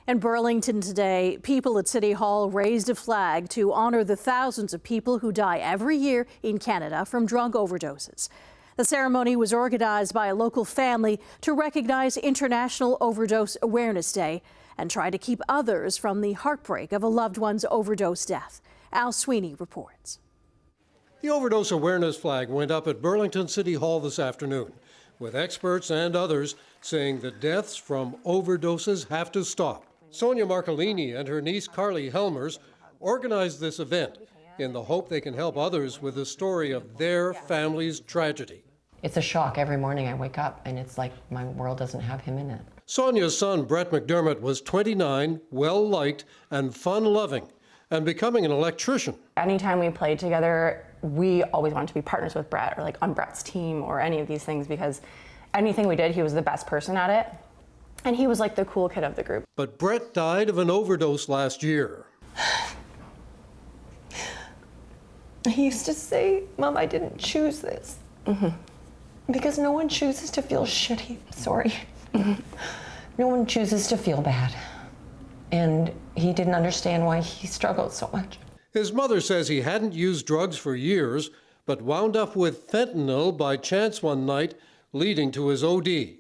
In Burlington today, people at City Hall raised a flag to honor the thousands of people who die every year in Canada from drug overdoses. The ceremony was organized by a local family to recognize International Overdose Awareness Day and try to keep others from the heartbreak of a loved one's overdose death. Al Sweeney reports. The overdose awareness flag went up at Burlington City Hall this afternoon, with experts and others saying that deaths from overdoses have to stop. Sonja Marcolini and her niece Carly Helmers organized this event in the hope they can help others with the story of their family's tragedy. It's a shock every morning I wake up and it's like my world doesn't have him in it. Sonja's son, Brett McDermott, was 29, well-liked and fun-loving, and becoming an electrician. Anytime we played together, we always wanted to be partners with Brett or like on Brett's team or any of these things because anything we did, he was the best person at it. And he was like the cool kid of the group. But Brett died of an overdose last year. He used to say, "Mom, I didn't choose this." Because no one chooses to feel shitty. Sorry. No one chooses to feel bad. And he didn't understand why he struggled so much. His mother says he hadn't used drugs for years, but wound up with fentanyl by chance one night, leading to his OD.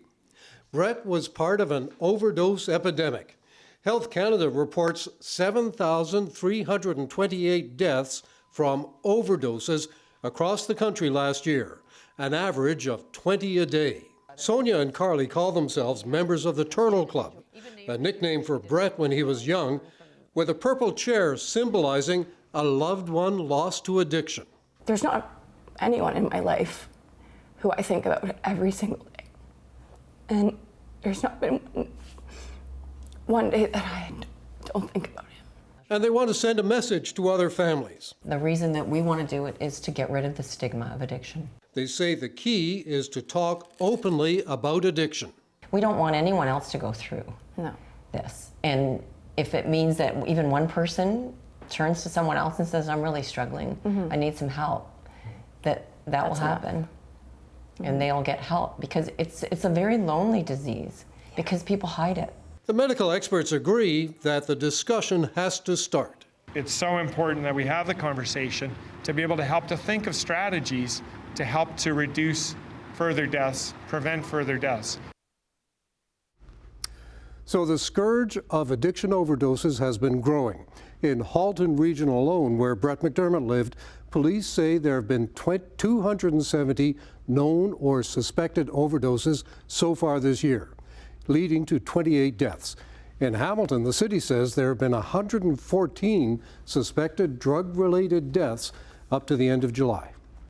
Brett was part of an overdose epidemic. Health Canada reports 7,328 deaths from overdoses across the country last year, an average of 20 a day. Sonja and Carly call themselves members of the Turtle Club, a nickname for Brett when he was young, with a purple chair symbolizing a loved one lost to addiction. There's not anyone in my life who I think about every single day. And there's not been one day that I don't think about him. And they want to send a message to other families. The reason that we want to do it is to get rid of the stigma of addiction. They say the key is to talk openly about addiction. We don't want anyone else to go through this. And if it means that even one person turns to someone else and says, "I'm really struggling, I need some help," that will happen. And they'll get help because it's a very lonely disease because people hide it. The medical experts agree that the discussion has to start. It's so important that we have the conversation to be able to help to think of strategies to help to reduce further deaths, prevent further deaths. So the scourge of addiction overdoses has been growing. In Halton Region alone, where Brett McDermott lived, police say there have been 270 known or suspected overdoses so far this year, leading to 28 deaths. In Hamilton, the city says there have been 114 suspected drug-related deaths up to the end of July.